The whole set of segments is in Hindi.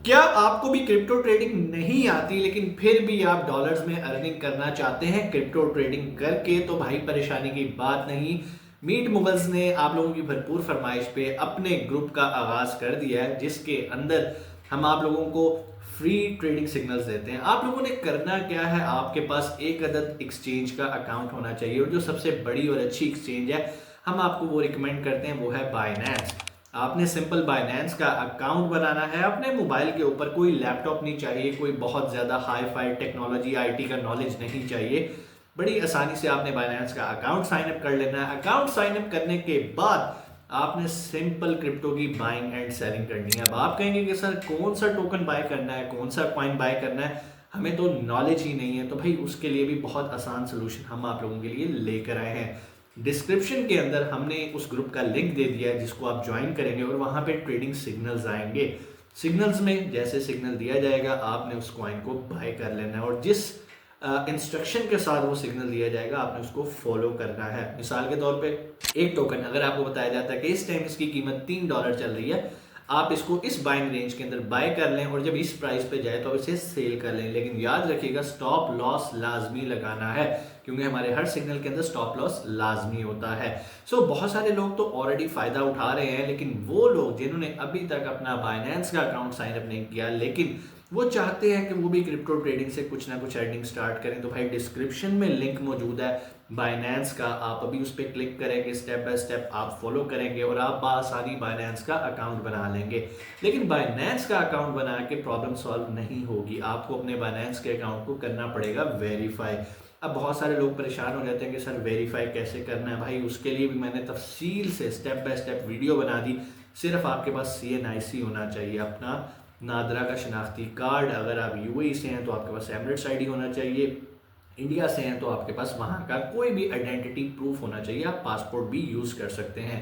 क्या आपको भी क्रिप्टो ट्रेडिंग नहीं आती लेकिन फिर भी आप डॉलर्स में अर्निंग करना चाहते हैं क्रिप्टो ट्रेडिंग करके? तो भाई परेशानी की बात नहीं। मीट मुगल्स ने आप लोगों की भरपूर फरमाइश पे अपने ग्रुप का आगाज कर दिया है, जिसके अंदर हम आप लोगों को फ्री ट्रेडिंग सिग्नल्स देते हैं। आप लोगों ने करना क्या है, आपके पास एक अदद एक्सचेंज का अकाउंट होना चाहिए और जो सबसे बड़ी और अच्छी एक्सचेंज है हम आपको वो रिकमेंड करते हैं, वो है बाइनेंस। आपने सिंपल बाइनेंस का अकाउंट बनाना है अपने मोबाइल के ऊपर। कोई लैपटॉप नहीं चाहिए, कोई बहुत ज़्यादा हाई फाई टेक्नोलॉजी आईटी का नॉलेज नहीं चाहिए। बड़ी आसानी से आपने बाइनेंस का अकाउंट साइन अप कर लेना है। अकाउंट साइन अप करने के बाद आपने सिंपल क्रिप्टो की बाइंग एंड सेलिंग करनी है। अब आप कहेंगे कि सर कौन सा टोकन बाय करना है, कौन सा कॉइन बाय करना है, हमें तो नॉलेज ही नहीं है। तो भाई उसके लिए भी बहुत आसान सोल्यूशन हम आप लोगों के लिए लेकर आए हैं। डिस्क्रिप्शन के अंदर हमने उस ग्रुप का लिंक दे दिया है, जिसको आप ज्वाइन करेंगे और वहां पे ट्रेडिंग सिग्नल्स आएंगे। सिग्नल्स में जैसे सिग्नल दिया जाएगा आपने उस कॉइन को बाय कर लेना है और जिस इंस्ट्रक्शन के साथ वो सिग्नल दिया जाएगा आपने उसको फॉलो करना है। मिसाल के तौर पे एक टोकन अगर आपको बताया जाता है कि इस टाइम इसकी कीमत $3 चल रही है, आप इसको इस बाइंग रेंज के अंदर बाय कर लें और जब इस प्राइस पे जाए तो इसे सेल कर लें। लेकिन याद रखिएगा स्टॉप लॉस लाजमी लगाना है, क्योंकि हमारे हर सिग्नल के अंदर स्टॉप लॉस लाजमी होता है। बहुत सारे लोग तो ऑलरेडी फायदा उठा रहे हैं, लेकिन वो लोग जिन्होंने अभी तक अपना बाइनेंस का अकाउंट साइन अप नहीं किया लेकिन वो चाहते हैं कि वो भी क्रिप्टो ट्रेडिंग से कुछ ना कुछ अर्निंग स्टार्ट करें, तो भाई डिस्क्रिप्शन में लिंक मौजूद है बाइनेंस का। आप अभी उस पर क्लिक करेंगे, स्टेप बाय स्टेप आप फॉलो करेंगे और आप बासानी बाइनेंस का अकाउंट बना लेंगे। लेकिन बाइनेंस का अकाउंट बना के प्रॉब्लम सॉल्व नहीं होगी, आपको अपने बाइनेंस के अकाउंट को करना पड़ेगा वेरीफाई। अब बहुत सारे लोग परेशान हो जाते हैं कि सर वेरीफाई कैसे करना है। भाई उसके लिए भी मैंने तफसील से स्टेप बाय स्टेप वीडियो बना दी। सिर्फ आपके पास CNIC होना चाहिए, अपना नादरा का शनाख्ती कार्ड। अगर आप UAE से हैं तो आपके पास एमिरेट्स ID होना चाहिए। इंडिया से हैं तो आपके पास वहाँ का कोई भी आइडेंटिटी प्रूफ होना चाहिए। आप पासपोर्ट भी यूज़ कर सकते हैं।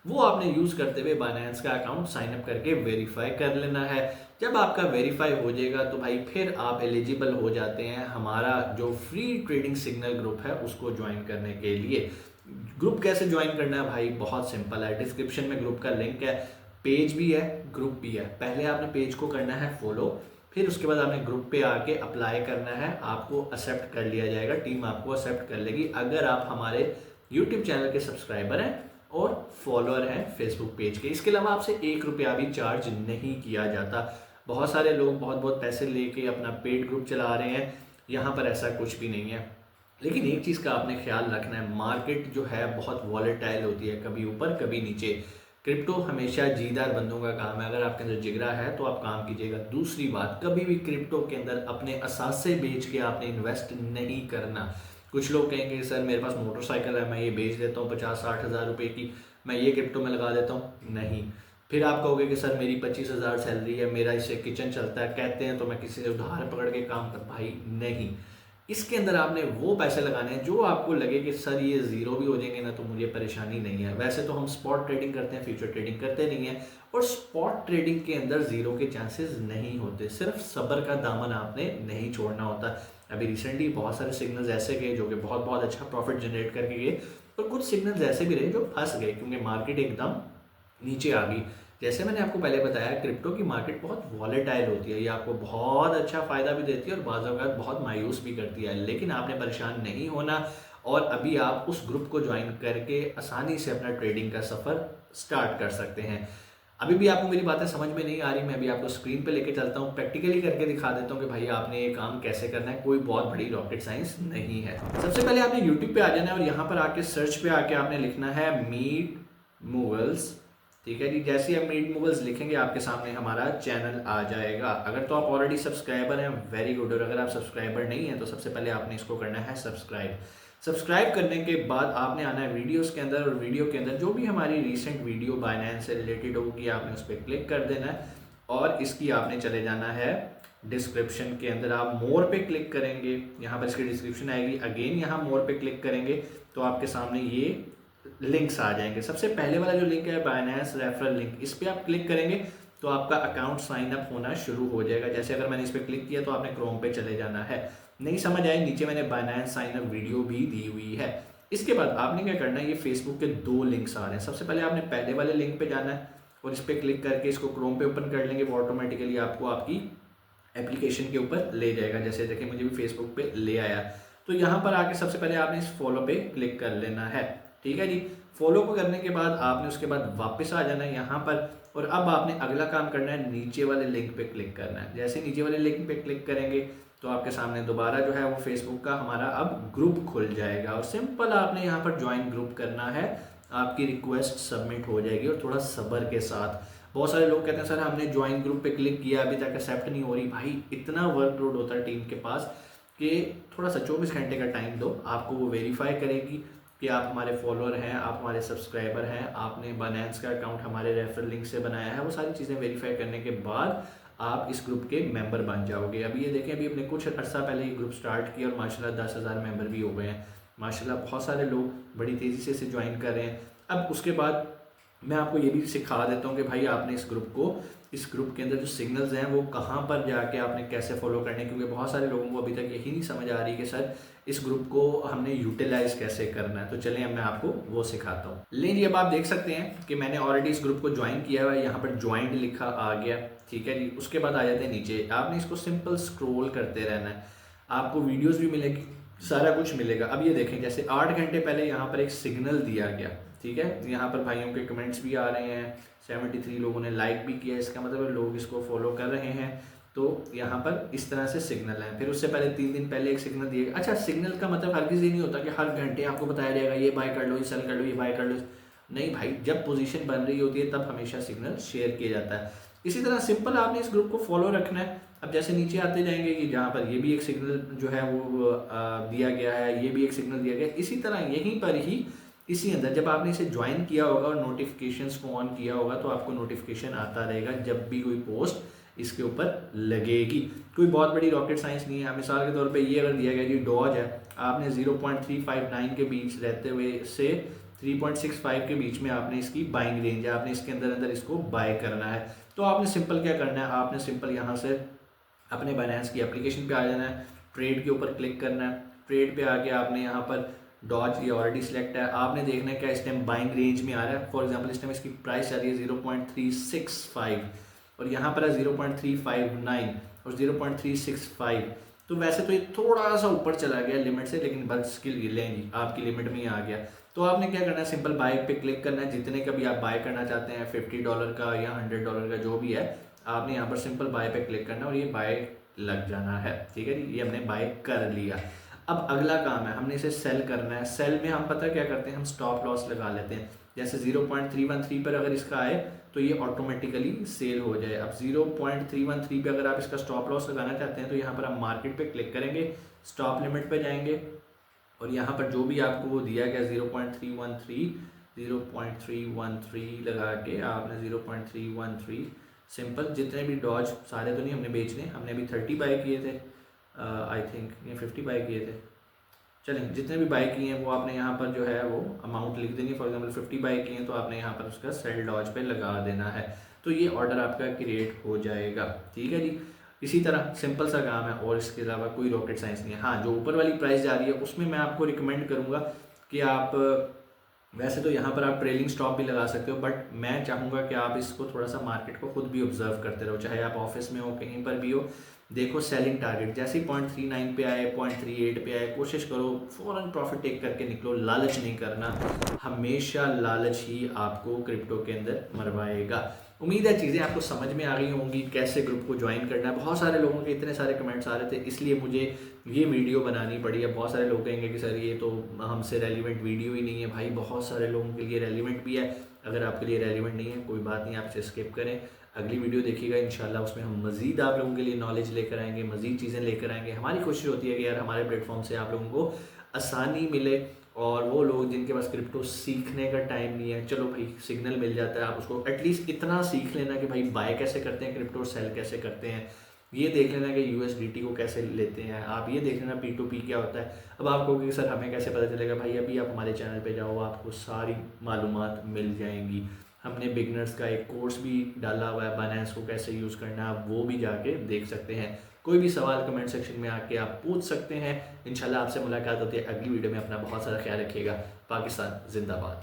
वो आपने यूज़ करते हुए बाइनेंस का अकाउंट साइन अप करके वेरीफाई कर लेना है। जब आपका वेरीफाई हो जाएगा तो भाई फिर आप एलिजिबल हो जाते हैं हमारा जो फ्री ट्रेडिंग सिग्नल ग्रुप है उसको ज्वाइन करने के लिए। ग्रुप कैसे ज्वाइन करना है भाई, बहुत सिंपल है। डिस्क्रिप्शन में ग्रुप का लिंक है, पेज भी है ग्रुप भी है। पहले आपने पेज को करना है फॉलो, फिर उसके बाद आपने ग्रुप पे आके अप्लाई करना है। आपको एक्सेप्ट कर लिया जाएगा, टीम आपको एक्सेप्ट कर लेगी अगर आप हमारे यूट्यूब चैनल के सब्सक्राइबर हैं और फॉलोअर हैं फेसबुक पेज के। इसके अलावा आपसे ₹1 भी चार्ज नहीं किया जाता। बहुत सारे लोग बहुत बहुत पैसे लेके अपना पेड ग्रुप चला रहे हैं, यहाँ पर ऐसा कुछ भी नहीं है। लेकिन एक चीज़ का आपने ख्याल रखना है, मार्केट जो है बहुत वॉलेटाइल होती है, कभी ऊपर कभी नीचे। क्रिप्टो हमेशा जीदार बंदों का काम है। अगर आपके अंदर जिगरा है तो आप काम कीजिएगा। दूसरी बात, कभी भी क्रिप्टो के अंदर अपने असासे बेच के आपने इन्वेस्ट नहीं करना। कुछ लोग कहेंगे सर मेरे पास मोटरसाइकिल है, मैं ये बेच देता हूँ 50-60 हज़ार रुपये की, मैं ये क्रिप्टो में लगा देता हूँ। नहीं। फिर आप कहोगे कि सर मेरी 25,000 सैलरी है, मेरा इससे किचन चलता है, कहते हैं तो मैं किसी से उधार पकड़ के काम कर। भाई नहीं, इसके अंदर आपने वो पैसे लगाने हैं जो आपको लगे कि सर ये ज़ीरो भी हो जाएंगे ना तो मुझे परेशानी नहीं है। वैसे तो हम स्पॉट ट्रेडिंग करते हैं, फ्यूचर ट्रेडिंग करते नहीं है, और स्पॉट ट्रेडिंग के अंदर ज़ीरो के चांसेस नहीं होते। सिर्फ सब्र का दामन आपने नहीं छोड़ना होता। अभी रिसेंटली बहुत सारे सिग्नल्स ऐसे गए जो कि बहुत बहुत अच्छा प्रॉफिट जनरेट करके गए, और कुछ सिग्नल्स ऐसे भी रहे जो फंस गए क्योंकि मार्केट एकदम नीचे आ गई। जैसे मैंने आपको पहले बताया, क्रिप्टो की मार्केट बहुत वॉलेटाइल होती है, ये आपको बहुत अच्छा फ़ायदा भी देती है और बाज़ औक़ात बहुत मायूस भी करती है। लेकिन आपने परेशान नहीं होना और अभी आप उस ग्रुप को ज्वाइन करके आसानी से अपना ट्रेडिंग का सफ़र स्टार्ट कर सकते हैं। अभी भी आपको मेरी बातें समझ में नहीं आ रही, मैं अभी आपको स्क्रीन पे लेके चलता हूँ, प्रैक्टिकली करके दिखा देता हूँ कि भाई आपने ये काम कैसे करना है। कोई बहुत बड़ी रॉकेट साइंस नहीं है। सबसे पहले आपने यूट्यूब पे आ जाना है और यहाँ पर आके सर्च पे आके आपने लिखना है मीट मुगल्स। ठीक है जी, जैसे आप मीट मुगल्स लिखेंगे आपके सामने हमारा चैनल आ जाएगा। अगर तो आप ऑलरेडी सब्सक्राइबर हैं वेरी गुड, और अगर आप सब्सक्राइबर नहीं हैं तो सबसे पहले आपने इसको करना है सब्सक्राइब। सब्सक्राइब करने के बाद आपने आना है वीडियोस के अंदर, और वीडियो के अंदर जो भी हमारी रीसेंट वीडियो बाइनेंस से रिलेटेड होगी आपने उस पर क्लिक कर देना है और इसकी आपने चले जाना है डिस्क्रिप्शन के अंदर। आप मोर पे क्लिक करेंगे, यहाँ पर इसकी डिस्क्रिप्शन आएगी, अगेन यहाँ मोर पे क्लिक करेंगे तो आपके सामने ये लिंक्स आ जाएंगे। सबसे पहले वाला जो लिंक है बाइनेंस रेफरल लिंक, इस पर आप क्लिक करेंगे तो आपका अकाउंट साइन अप होना शुरू हो जाएगा। जैसे अगर मैंने इस पर क्लिक किया तो आपने क्रोम पे चले जाना है। नहीं समझ आए, नीचे मैंने बाइनेंस साइन अप वीडियो भी दी हुई है। इसके बाद आपने क्या करना है, ये फेसबुक के 2 लिंक्स आ रहे हैं। सबसे पहले आपने पहले वाले लिंक पे जाना है और इस पर क्लिक करके इसको क्रोम पे ओपन कर लेंगे, वो ऑटोमेटिकली आपको आपकी एप्लीकेशन के ऊपर ले जाएगा। जैसे देखिए मुझे भी फेसबुक पे ले आया। तो यहाँ पर आके सबसे पहले आपने इस फॉलो पे क्लिक कर लेना है, ठीक है जी। फॉलो को करने के बाद आपने उसके बाद वापस आ जाना है यहाँ पर, और अब आपने अगला काम करना है, नीचे वाले लिंक पे क्लिक करना है। जैसे नीचे वाले लिंक पे क्लिक करेंगे तो आपके सामने दोबारा जो है वो फेसबुक का हमारा अब ग्रुप खुल जाएगा, और सिंपल आपने यहाँ पर ज्वाइन ग्रुप करना है, आपकी रिक्वेस्ट सबमिट हो जाएगी। और थोड़ा सब्र के साथ, बहुत सारे लोग कहते हैं सर हमने ज्वाइन ग्रुप पे क्लिक किया अभी तक एक्सेप्ट नहीं हो रही। भाई इतना वर्कलोड होता है टीम के पास कि थोड़ा सा 24 घंटे का टाइम दो, आपको वो वेरीफाई करेगी कि आप हमारे फॉलोअर हैं, आप हमारे सब्सक्राइबर हैं, आपने बाइनेंस का अकाउंट हमारे रेफरल लिंक से बनाया है। वो सारी चीज़ें वेरीफाई करने के बाद आप इस ग्रुप के मेंबर बन जाओगे। अभी ये देखें, अभी अपने कुछ अर्सा पहले ये ग्रुप स्टार्ट किया और माशाल्लाह 10,000 मेंबर भी हो गए हैं। माशाल्लाह बहुत सारे लोग बड़ी तेज़ी से इसे ज्वाइन कर रहे हैं। अब उसके बाद मैं आपको ये भी सिखा देता हूँ कि भाई आपने इस ग्रुप के अंदर जो सिग्नल्स हैं वो कहाँ पर जाके आपने कैसे फॉलो करने, क्योंकि बहुत सारे लोगों को अभी तक यही नहीं समझ आ रही कि सर इस ग्रुप को हमने यूटिलाइज कैसे करना है। तो चलिए अब मैं आपको वो सिखाता हूँ। लेकिन अब आप देख सकते हैं कि मैंने ऑलरेडी इस ग्रुप को ज्वाइन किया हुआ है, यहाँ पर ज्वाइन लिखा आ गया, ठीक है जी। उसके बाद आ जाते हैं नीचे, आपने इसको सिंपल स्क्रॉल करते रहना है, आपको वीडियोज़ भी मिलेगी, सारा कुछ मिलेगा। अब ये देखें, जैसे 8 घंटे पहले यहाँ पर एक सिग्नल दिया गया, ठीक है। यहाँ पर भाइयों के कमेंट्स भी आ रहे हैं, 73 लोगों ने लाइक भी किया, इसका मतलब लोग इसको फॉलो कर रहे हैं। तो यहाँ पर इस तरह से सिग्नल है। फिर उससे पहले 3 दिन पहले एक सिग्नल दिया गया। अच्छा, सिग्नल का मतलब हर किसी नहीं होता कि हर घंटे आपको बताया जाएगा ये बाय कर लो, ये सेल कर लो, ये बाय कर लो। नहीं भाई, जब पोजीशन बन रही होती है तब हमेशा सिग्नल शेयर किया जाता है। इसी तरह सिंपल आपने इस ग्रुप को फॉलो रखना है। अब जैसे नीचे आते जाएंगे कि जहाँ पर ये भी एक सिग्नल जो है वो दिया गया है, ये भी एक सिग्नल दिया गया है। इसी तरह यहीं पर ही इसी अंदर जब आपने इसे ज्वाइन किया होगा और नोटिफिकेशंस को ऑन किया होगा तो आपको नोटिफिकेशन आता रहेगा जब भी कोई पोस्ट इसके ऊपर लगेगी। कोई बहुत बड़ी रॉकेट साइंस नहीं है। मिसाल के तौर पे ये अगर दिया गया जी डॉज है, आपने 0.359 के बीच रहते हुए से 3.65 के बीच में आपने इसकी बाइंग रेंज है, आपने इसके अंदर अंदर इसको बाय करना है। तो आपने सिंपल क्या करना है, आपने सिंपल यहाँ से अपने बाइनेंस की एप्लीकेशन पे आ जाना है, ट्रेड के ऊपर क्लिक करना है। ट्रेड पे आके आपने यहाँ पर डॉज ये ऑलरेडी सिलेक्ट है, आपने देखना है क्या इस टाइम बाइंग रेंज में आ रहा है। फॉर एग्जांपल इस टाइम इसकी प्राइस आ रही है 0.365 और यहाँ पर है 0.359 और 0.365। तो वैसे तो ये थोड़ा सा ऊपर चला गया लिमिट से, लेकिन बस की लेंगी आपकी लिमिट में ही आ गया। तो आपने क्या करना है, सिंपल बाय पे क्लिक करना है। जितने का भी आप बाय करना चाहते हैं, $50 का या $100 का जो भी है, आपने यहाँ पर सिंपल बाय पे क्लिक करना है और ये बाय लग जाना है, ठीक है जी। ये हमने बाय कर लिया। अब अगला काम है, हमने इसे सेल करना है। सेल में हम पता क्या करते हैं, हम स्टॉप लॉस लगा लेते हैं। जैसे 0.313 पर अगर इसका आए तो ये ऑटोमेटिकली सेल हो जाए। अब 0.313 पे अगर आप इसका स्टॉप लॉस लगाना चाहते हैं तो यहाँ पर आप मार्केट पे क्लिक करेंगे, स्टॉप लिमिट पे जाएंगे और यहाँ पर जो भी आपको वो दिया गया 0.313 लगा के आपने 0.313 सिंपल, जितने भी डॉज सारे तो नहीं हमने बेचने, हमने अभी 30 बाय किए थे, आई थिंक ये 50 बाय किए थे। चलें, जितने भी बाय किए हैं वो आपने यहाँ पर जो है वो अमाउंट लिख देंगे। फॉर एग्जांपल 50 बाय किए हैं तो आपने यहाँ पर उसका सेल डॉज पे लगा देना है, तो ये ऑर्डर आपका क्रिएट हो जाएगा, ठीक है जी। इसी तरह सिंपल सा काम है और इसके अलावा कोई रॉकेट साइंस नहीं है। हाँ, जो ऊपर वाली प्राइस जा रही है उसमें मैं आपको रिकमेंड करूँगा कि आप वैसे तो यहाँ पर आप ट्रेलिंग स्टॉप भी लगा सकते हो, बट मैं चाहूँगा कि आप इसको थोड़ा सा मार्केट को खुद भी ऑब्जर्व करते रहो, चाहे आप ऑफिस में हो कहीं पर भी हो। देखो सेलिंग टारगेट जैसे ही 0.39 पे आए, 0.38 पे आए, कोशिश करो फ़ौरन प्रॉफिट टेक करके निकलो। लालच नहीं करना, हमेशा लालच ही आपको क्रिप्टो के अंदर मरवाएगा। उम्मीद है चीज़ें आपको समझ में आ गई होंगी, कैसे ग्रुप को ज्वाइन करना है। बहुत सारे लोगों के इतने सारे कमेंट्स आ रहे थे, इसलिए मुझे ये वीडियो बनानी पड़ी है। बहुत सारे लोग कहेंगे कि सर ये तो हमसे रेलिवेंट वीडियो ही नहीं है। भाई बहुत सारे लोगों के लिए रेलिवेंट भी है, अगर आपके लिए रेलिवेंट नहीं है कोई बात नहीं, आप इसे स्किप करें, अगली वीडियो देखिएगा इंशाल्लाह। उसमें हम मज़ीद आप लोगों के लिए नॉलेज लेकर आएंगे, मज़ीद चीज़ें लेकर आएंगे। हमारी कोशिश होती है कि यार हमारे प्लेटफॉर्म से आप लोगों को आसानी मिले, और वो लोग जिनके पास क्रिप्टो सीखने का टाइम नहीं है, चलो भाई सिग्नल मिल जाता है, आप उसको एटलीस्ट इतना सीख लेना कि भाई बाय कैसे करते हैं क्रिप्टो, सेल कैसे करते हैं, ये देख लेना कि USDT को कैसे लेते हैं, आप ये देख लेना P2P क्या होता है। अब आप कहोगे कि सर हमें कैसे पता चलेगा, भाई अभी आप हमारे चैनल पे जाओ, आपको सारी मालूमात मिल जाएंगी। हमने बिगनर्स का एक कोर्स भी डाला हुआ है, बाइनेंस को कैसे यूज़ करना है, आप वो भी जाके देख सकते हैं। कोई भी सवाल कमेंट सेक्शन में आके आप पूछ सकते हैं। इंशाल्लाह आपसे मुलाकात होती है अगली वीडियो में। अपना बहुत सारा ख्याल रखिएगा। पाकिस्तान जिंदाबाद।